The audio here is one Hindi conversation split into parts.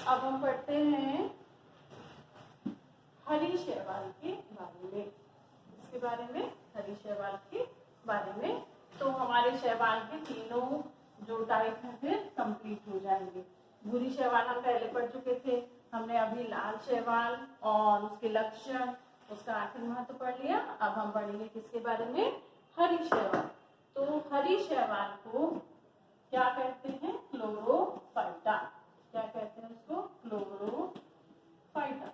अब हम पढ़ते हैं हरी शैवाल के बारे में। इसके बारे में हरी शैवाल के बारे में तो हमारे शैवाल के तीनों जो टाइप हैं फिर कंप्लीट हो जाएंगे। भूरी शैवाल हम पहले पढ़ चुके थे, हमने अभी लाल शैवाल और उसके लक्षण, उसका आखिर महत्व पढ़ लिया। अब हम पढ़ेंगे किसके बारे में, हरी शैवाल। तो हरी शैवाल को क्या कहते हैं, क्लोरोफाइटा। क्या कहते हैं उसको, क्लोरोफाइटा।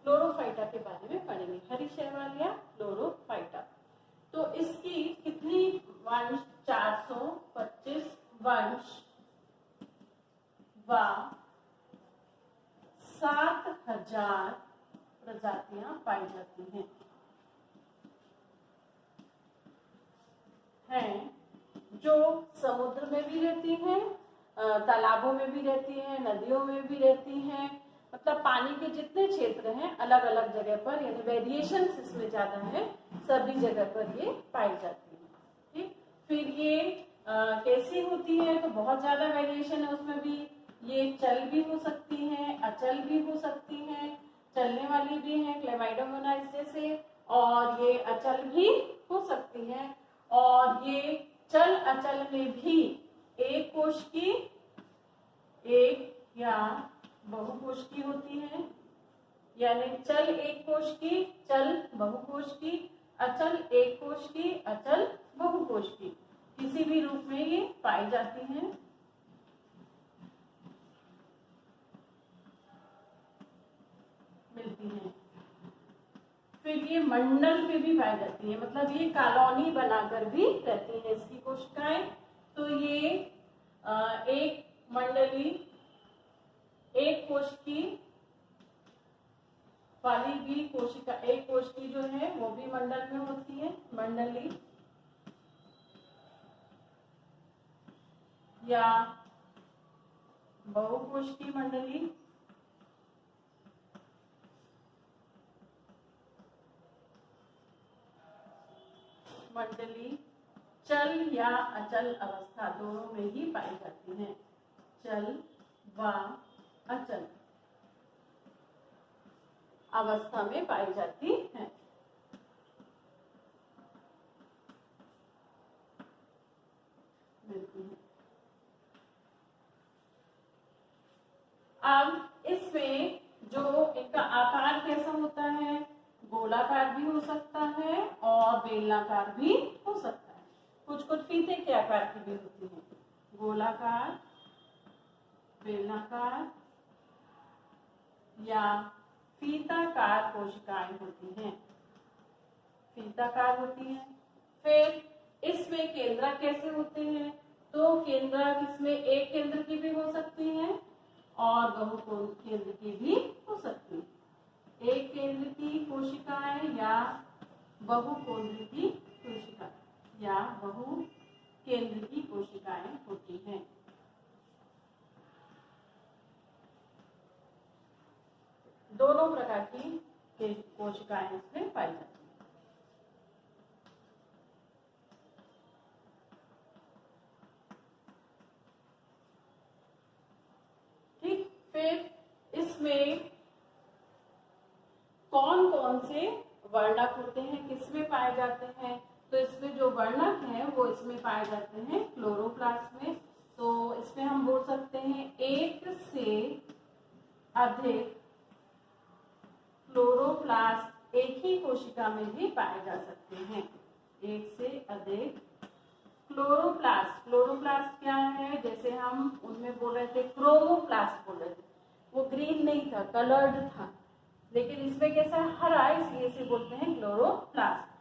क्लोरोफाइटा के बारे में पढ़ेंगे, हरी शैवाल या क्लोरोफाइटा। तो इसकी कितनी वंश, 425 वंश व 7000 प्रजातियां पाई जाती हैं जो समुद्र में भी रहती हैं, तालाबों में भी रहती हैं, नदियों में भी रहती हैं। मतलब पानी के जितने क्षेत्र हैं अलग अलग जगह पर, यानी वेरिएशन इसमें ज्यादा है, सभी जगह पर ये पाई जाती है। ठीक, फिर ये कैसी होती है, तो बहुत ज्यादा वेरिएशन है उसमें भी। ये चल भी हो सकती हैं, अचल भी हो सकती हैं, चलने वाली भी हैं क्लेमाइडोमोनास जैसे, और ये अचल भी हो सकती हैं। और ये चल अचल में भी एक कोश की, एक या बहुकोश की होती है, यानी चल एक कोश की, चल बहुकोश की, अचल एक कोश की, अचल बहुकोश की, किसी भी रूप में ये पाई जाती हैं। मिलती हैं। फिर ये मंडल पे भी पाई जाती है, मतलब ये कॉलोनी बनाकर भी रहती है इसकी कोशिकाएं। तो ये एक मंडली, एक कोश की वाली भी कोशिका, एक कोश की जो है वो भी मंडल में होती है, मंडली या बहुकोश की मंडली, मंडली चल या अचल अवस्था दोनों में ही पाई जाती है, चल व अचल अवस्था में पाई जाती है। अब इसमें जो इनका आकार कैसा होता है, गोलाकार भी हो सकता है और बेलनाकार भी हो सकता है। कुछ कुछ फीते के आकार की भी होती है, गोलाकार, बेलनाकार या फीताकार कोशिकाएं होती हैं, फीताकार होती हैं। फिर इसमें केंद्रक कैसे होते हैं, तो केंद्रक इसमें एक केंद्र की भी हो सकती है और बहु केंद्र की भी हो सकती है। एक केंद्र की कोशिकाएं या बहु केंद्र की कोशिका या बहु केंद्र की कोशिकाएं होती हैं। दोनों प्रकार की कोशिकाएं इसमें पाई जाती हैं। ठीक, फिर इसमें कौन कौन से वर्णक होते हैं, किसमें पाए जाते हैं, तो इसमें जो वर्णक हैं वो इसमें पाए जाते हैं क्लोरोप्लास्ट में। तो इसमें हम बोल सकते हैं एक से अधिक क्लोरोप्लास्ट एक ही कोशिका में भी पाए जा सकते हैं, एक से अधिक क्लोरोप्लास्ट। क्लोरोप्लास्ट क्या है, जैसे हम उनमें बोल रहे थे क्रोमोप्लास्ट बोल रहे थे, वो ग्रीन नहीं था, कलर्ड था, लेकिन इसमें कैसा हरा, इसलिए इसे बोलते हैं क्लोरोप्लास्ट।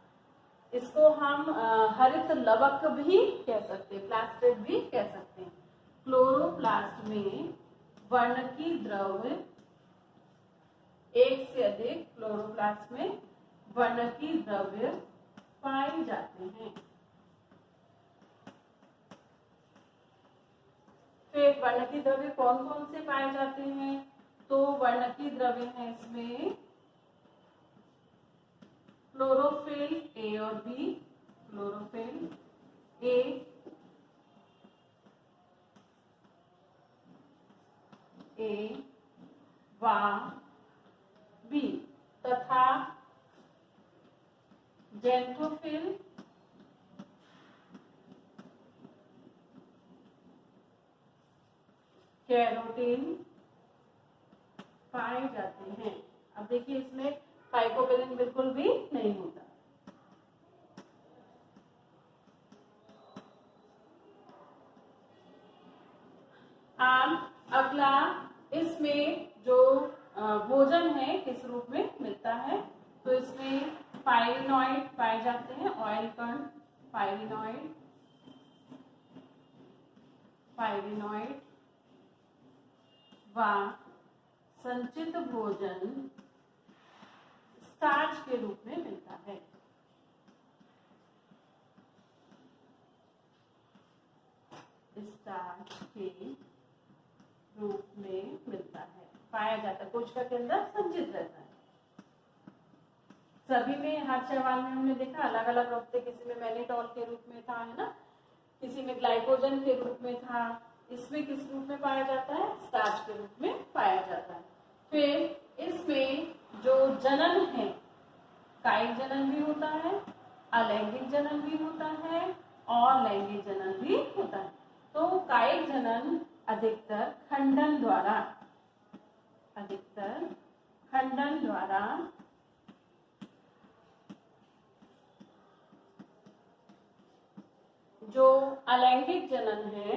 इसको हम हरित लवक भी कह सकते हैं, प्लास्टिड भी कह सकते हैं। क्लोरोप्लास्ट में वर्णकी द्रव्य, एक से अधिक क्लोरोप्लास्ट में वर्णकी द्रव्य पाए जाते हैं। फिर वर्णकी द्रव्य कौन कौन से पाए जाते हैं, तो वर्णकी द्रव्य है इसमें क्लोरोफिल ए और बी, क्लोरोफिल ए ए वा बी तथा ज़ैंथोफिल कैरोटीन पाए जाते हैं। अब देखिए इसमें फाइकोबिलिन बिल्कुल भी नहीं होता। अगला इसमें जो भोजन है किस रूप में मिलता है, तो इसमें पाइरिनॉइड पाए जाते हैं, ऑयल कण पाइरिनॉइड व संचित भोजन स्टार्च के रूप में मिलता है। स्टार्च के रूप में मिलता है, पाया जाता है, कोशिका के अंदर संचित रहता है। सभी में हर शैवाल में हमने देखा अलग अलग होते, किसी में मैनिटॉल के रूप में था, है ना, किसी में ग्लाइकोजन के रूप में था। इसमें किस रूप में पाया जाता है? स्टार्च के रूप में पाया जाता है। फिर इसमें जो जनन है, कायिक जनन भी होता है, अलैंगिक जनन भी होता है और लैंगिक जनन भी होता है। तो कायिक जनन अधिकतर खंडन द्वारा जो अलैंगिक जनन है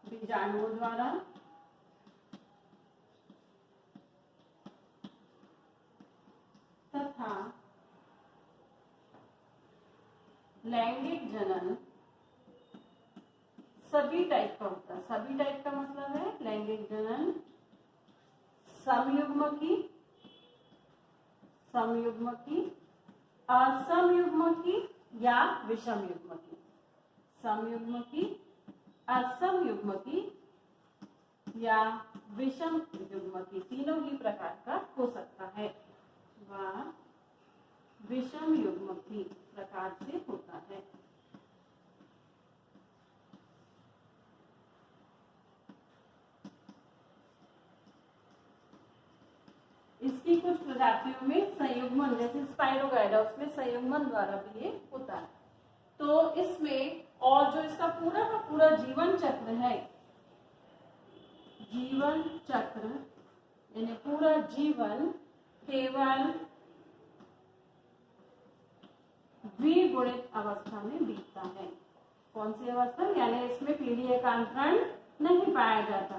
बीजाणुओं द्वारा तथा लैंगिक जनन सभी टाइप का होता है। सभी टाइप का मतलब है लैंगिक जनन समयुग्मकी, असमयुग्मकी या विषम युग्मकी, समयुग्मकी, असमयुग्मकी या विषम युग्मकी, तीनों ही प्रकार का हो सकता है। वह विषम युग्मकी प्रकार से होता है। इसकी कुछ प्रजातियों में संयुग्मन, जैसे स्पाइरोगाइडा, उसमें संयुग्मन द्वारा भी ये होता है। तो इसमें और जो इसका पूरा का पूरा जीवन चक्र है, जीवन चक्र यानी पूरा जीवन केवल द्विगुणित अवस्था में बीतता है। कौन सी अवस्था? यानी इसमें पीढ़ी एकांतरण नहीं पाया जाता।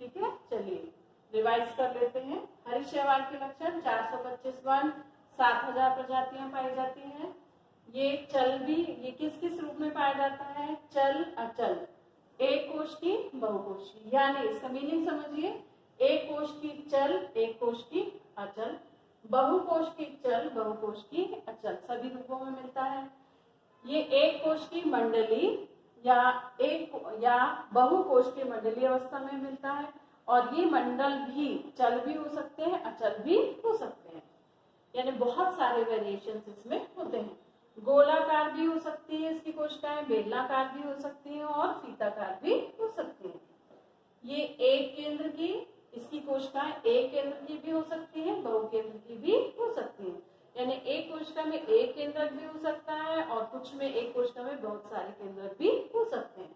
ठीक है, चलिए रिवाइज कर लेते हैं। हरित शैवाल के लक्षण 425 वर्ण, 7000 प्रजातियां पाई जाती हैं। ये चल भी, ये किस किस रूप में पाया जाता है? चल, अचल, एक कोश की, बहुकोश की, यानी इसका मीनिंग समझिए, एक कोश की चल, एक कोश की अचल, बहुकोश की चल, बहुकोश की अचल, सभी रूपों में मिलता है। ये एक कोश की मंडली या बहुकोश की मंडलीय अवस्था में मिलता है, और ये मंडल भी चल भी हो सकते हैं, अचल भी हो सकते हैं, यानी बहुत सारे वेरिएशंस इसमें होते हैं। गोलाकार भी हो सकती है इसकी कोशिकाएं, बेलनाकार भी हो सकती हैं और फीताकार भी हो सकती हैं। ये एक केंद्र की, इसकी कोशिकाएं एक केंद्र की भी हो सकती हैं, बहु केंद्र की भी हो सकती हैं, यानी एक कोशिका में एक केंद्रक भी हो सकता है और कुछ में एक कोशिका में बहुत सारे केंद्रक भी हो सकते हैं।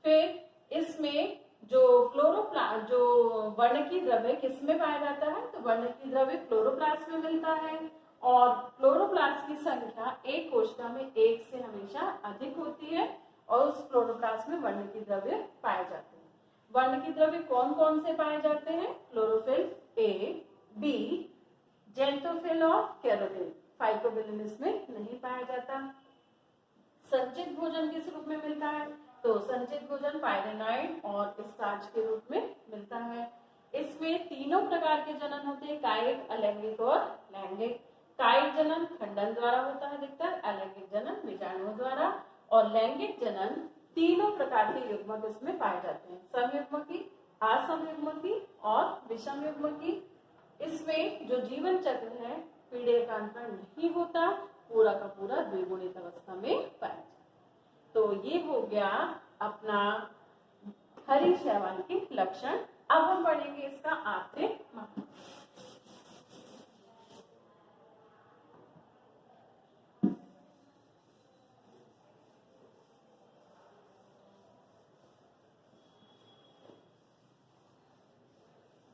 फिर इसमें जो क्लोरोप्लास्ट, जो वर्णकी द्रव्य किसमें पाया जाता है? तो वर्णकी द्रव्य क्लोरोप्लास्ट में मिलता है, और क्लोरोप्लास्ट की संख्या एक कोशिका में एक से हमेशा अधिक होती है, और उस क्लोरोप्लास्ट में वर्णकी द्रव्य पाए जाते हैं। वर्णकी द्रव्य कौन कौन से पाए जाते हैं? क्लोरोफिल ए, बी, ज़ैंथोफिल और कैरोटीन। फाइकोबिलिन इसमें नहीं पाया जाता। संचित भोजन किस रूप में मिलता है? तो संचित भोजन पाइरेनॉइड और स्टार्च के रूप में मिलता है। इसमें तीनों प्रकार के जनन होते हैं, कायिक, अलैंगिक और लैंगिक। कायिक जनन खंडन द्वारा होता है अधिकतर, अलैंगिक जनन बीजाणुओं द्वारा, और लैंगिक जनन तीनों प्रकार के युग्मक इसमें पाए जाते हैं, समयुग्मकी, असमयुग्मकी और विषम युग्मकी। इसमें जो जीवन चक्र है पीढ़े का अंतर नहीं होता, पूरा का पूरा द्विगुणित अवस्था में पाया जाता। तो ये हो गया अपना हरी शैवाल के लक्षण। अब हम पढ़ेंगे इसका आर्थिक महत्व।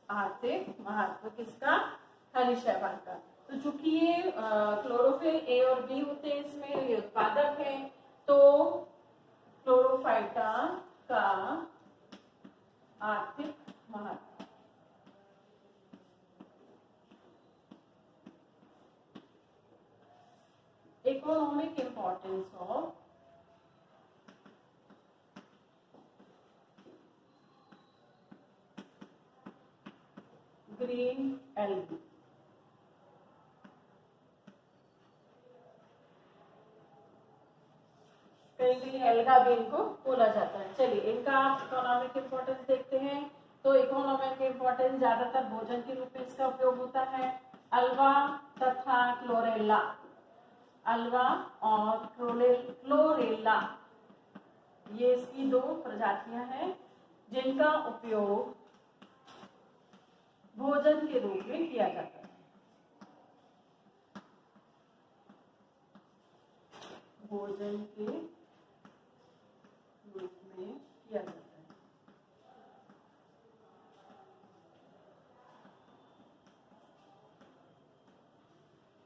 आर्थिक महत्व किसका? हरी शैवाल का। तो चूंकि ये क्लोरोफिल ए और बी होते हैं, इसमें ये उत्पादक है, तो क्लोरोफाइटा का आर्थिक महत्व। Economic importance of green algae. कहीं एल्गा भी इनको बोला जाता है। चलिए इनका इकोनॉमिक इंपॉर्टेंस देखते हैं। तो इकोनॉमिक इंपॉर्टेंस ज्यादातर भोजन के रूप में इसका उपयोग होता है। अल्वा तथा क्लोरेला, अल्वा और क्लोरेला, ये इसकी दो प्रजातियां हैं जिनका उपयोग भोजन के रूप में किया जाता है। भोजन के रूप में किया जाता है।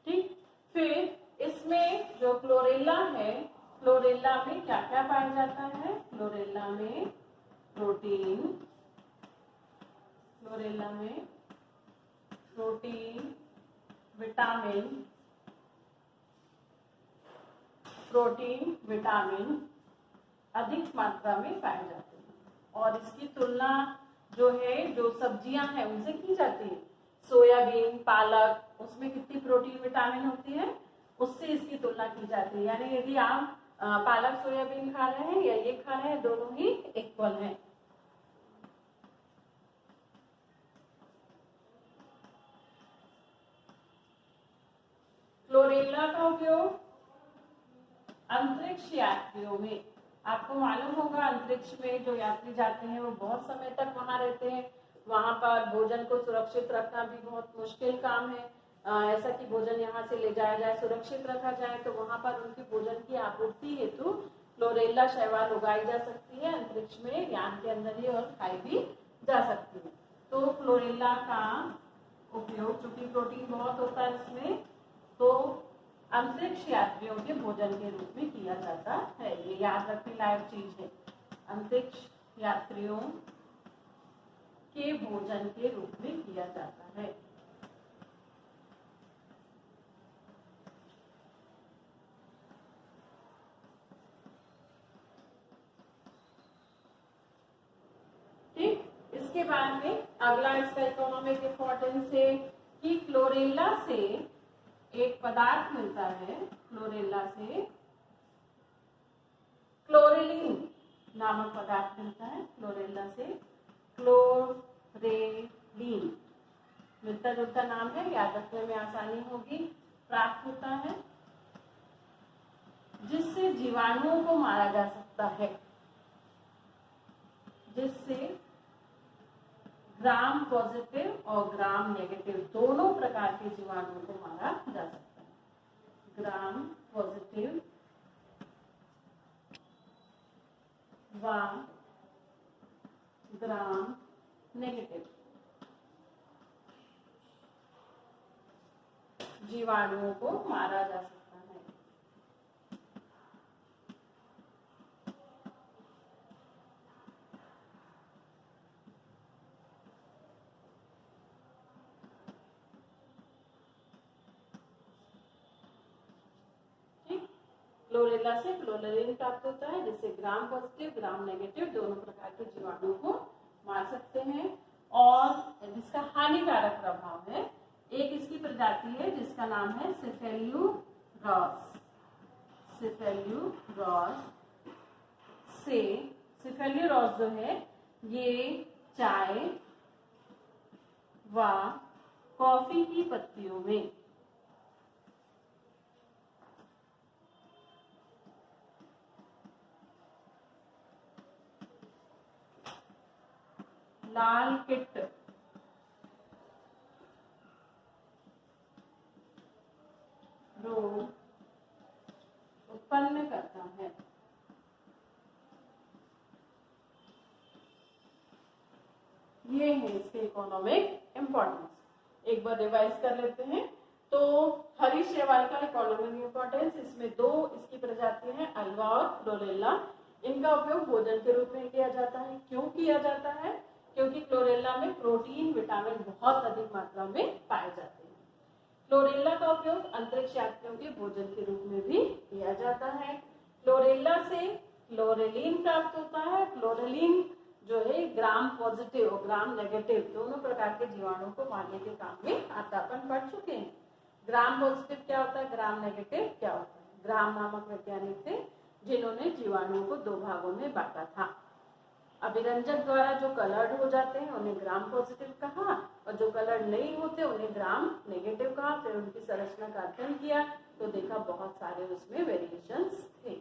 ठीक, फिर इसमें जो क्लोरेला है, क्लोरेला में क्या क्या पाया जाता है? क्लोरेला में प्रोटीन, क्लोरेला में प्रोटीन, विटामिन, प्रोटीन विटामिन अधिक मात्रा में पाए जाते हैं। और इसकी तुलना जो है, जो सब्जियां हैं उनसे की जाती है। सोयाबीन, पालक, उसमें कितनी प्रोटीन विटामिन होती है, उससे इसकी तुलना की जाती है। यानी यदि आप पालक सोयाबीन खा रहे हैं या ये खा रहे हैं, दोनों ही इक्वल हैं। क्लोरेला का उपयोग अंतरिक्ष यात्रियों में, आपको मालूम होगा अंतरिक्ष में जो यात्री जाते हैं वो बहुत समय तक वहां रहते हैं। वहां पर भोजन को सुरक्षित रखना भी बहुत मुश्किल काम है। ऐसा कि भोजन यहाँ से ले जाया जाए, सुरक्षित रखा जाए, तो वहां पर उनकी भोजन की आपूर्ति हेतु क्लोरेला शैवाल उगाई जा सकती है अंतरिक्ष में, यान के अंदर ही, और खाई भी जा सकती है। तो क्लोरेला का उपयोग, चूंकि प्रोटीन बहुत होता है इसमें, तो अंतरिक्ष यात्रियों के भोजन के रूप में किया जाता है। ये याद रखने लायक चीज है, अंतरिक्ष यात्रियों के भोजन के रूप में किया जाता है। ठीक, इसके बाद में अगला इसका इकोनॉमिक इंपॉर्टेंस है कि क्लोरेला से एक पदार्थ मिलता है, क्लोरेला से क्लोरेलिन नामक पदार्थ मिलता है। क्लोरेला से क्लोरेलिन, मिलता जुलता नाम है, याद रखने में आसानी होगी, प्राप्त होता है, जिससे जीवाणुओं को मारा जा सकता है, जिससे ग्राम पॉजिटिव और ग्राम नेगेटिव दोनों प्रकार के जीवाणुओं को मारा जा सकता है। ग्राम पॉजिटिव व ग्राम नेगेटिव जीवाणुओं को मारा जा सकता है। क्लोरेला से क्लोरेलिन प्राप्त होता है, जिससे ग्राम पॉजिटिव ग्राम नेगेटिव दोनों प्रकार के जीवाणुओं को मार सकते हैं। और जिसका हानिकारक प्रभाव है, एक इसकी प्रजाति है जिसका नाम है सिफेल्यूरॉस। सिफेल्यूरॉस से सेफेलियोरॉस जो है ये चाय व कॉफी की पत्तियों में लाल किट रोग उत्पन्न करता है। ये है इसके इकोनॉमिक इम्पोर्टेंस। एक बार रिवाइज कर लेते हैं। तो हरी शैवाल का इकोनॉमिक इम्पोर्टेंस, इसमें दो इसकी प्रजातियां हैं, अल्वा और क्लोरेला। इनका उपयोग भोजन के रूप में किया जाता है। क्यों किया जाता है? क्योंकि क्लोरेला में प्रोटीन विटामिन बहुत अधिक मात्रा में पाए जाते हैं। क्लोरेला का उपयोग अंतरिक्ष यात्रियों के भोजन के रूप में भी किया जाता है। क्लोरेला से क्लोरेलिन प्राप्त होता है। क्लोरेलिन जो है ग्राम पॉजिटिव और ग्राम नेगेटिव दोनों प्रकार के जीवाणुओं को मारने के काम में आता। अपन पढ़ चुके हैं ग्राम पॉजिटिव क्या होता है, ग्राम नेगेटिव क्या होता है। ग्राम नामक वैज्ञानिक थे जिन्होंने जीवाणुओं को दो भागों में बांटा था। अभिरंजक द्वारा जो कलर्ड हो जाते हैं उन्हें ग्राम पॉजिटिव कहा, और जो कलर्ड नहीं होते उन्हें ग्राम नेगेटिव कहा। फिर उनकी संरचना का अध्ययन किया तो देखा बहुत सारे उसमें वेरिएशंस थे।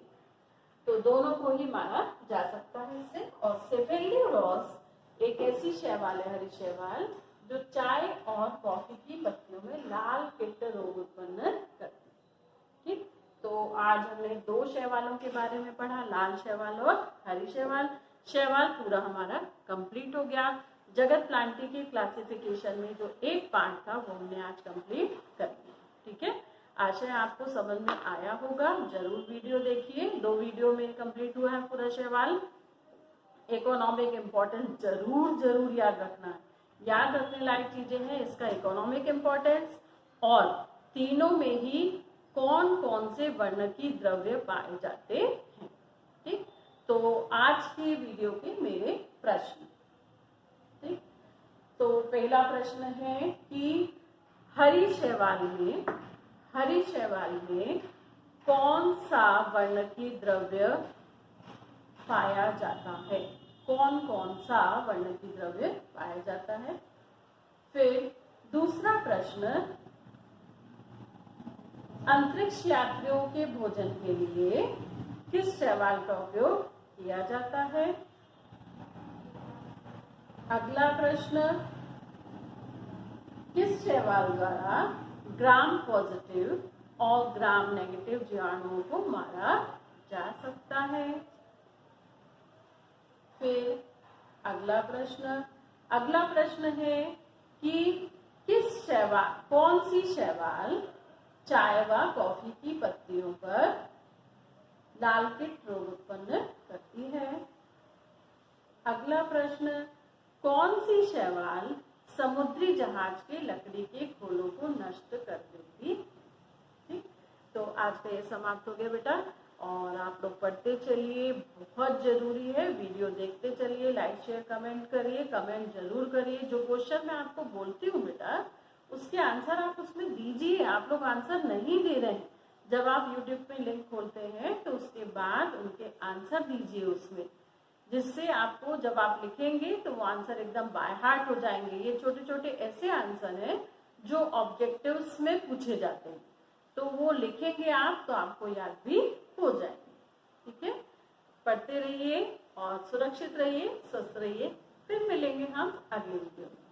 तो दोनों को ही माना जा सकता है इससे। और सेफेलियोरॉस एक ऐसी शैवाल है, हरी शैवाल, जो चाय और कॉफी की पत्तियों में लाल किट रोग उत्पन्न करती है। ठीक, तो आज हमने दो शैवालों के बारे में पढ़ा, लाल शैवाल और हरी शैवाल। शैवाल पूरा हमारा कंप्लीट हो गया। जगत प्लांटी के क्लासिफिकेशन में जो एक पार्ट था वो हमने आज कंप्लीट कर दिया। ठीक है, आशा है आपको समझ में आया होगा। जरूर वीडियो देखिए, दो वीडियो में कंप्लीट हुआ है पूरा शैवाल। इकोनॉमिक इम्पोर्टेंस जरूर याद रखना है। याद रखने लायक चीजें हैं इसका इकोनॉमिक इम्पोर्टेंस, और तीनों में ही कौन कौन से वर्ण की द्रव्य पाए जाते हैं। ठीक, तो आज के वीडियो के मेरे प्रश्न। ठीक, तो पहला प्रश्न है कि हरी शैवाल में कौन सा वर्ण की द्रव्य पाया जाता है। कौन कौन सा वर्ण की द्रव्य पाया जाता है। फिर दूसरा प्रश्न, अंतरिक्ष यात्रियों के भोजन के लिए किस शैवाल का उपयोग किया जाता है। अगला प्रश्न, किस शैवाल द्वारा ग्राम पॉजिटिव और ग्राम नेगेटिव जीवाणुओं को मारा जा सकता है। फिर अगला प्रश्न है कि कौन सी शैवाल चाय व कॉफी की पत्तियों पर लाल किट रोग उत्पन्न करती है। अगला प्रश्न, कौन सी शैवाल समुद्री जहाज के लकड़ी के खोलों को नष्ट कर देगी। ठीक, तो आज का ये समाप्त हो गया बेटा, और आप लोग पढ़ते चलिए, बहुत जरूरी है। वीडियो देखते चलिए, लाइक शेयर कमेंट करिए, कमेंट जरूर करिए। जो क्वेश्चन मैं आपको बोलती हूँ बेटा उसके आंसर आप उसमें दीजिए। आप लोग आंसर नहीं दे रहे हैं। जब आप यूट्यूब में लिंक खोलते हैं तो उसके बाद उनके आंसर दीजिए उसमें, जिससे आपको जब आप लिखेंगे तो वो आंसर एकदम बाय हार्ट हो जाएंगे। ये छोटे छोटे ऐसे आंसर हैं जो ऑब्जेक्टिव्स में पूछे जाते हैं, तो वो लिखेंगे आप तो आपको याद भी हो जाएंगे। ठीक है, पढ़ते रहिए और सुरक्षित रहिए, स्वस्थ रहिए। फिर मिलेंगे हम अगले वीडियो में।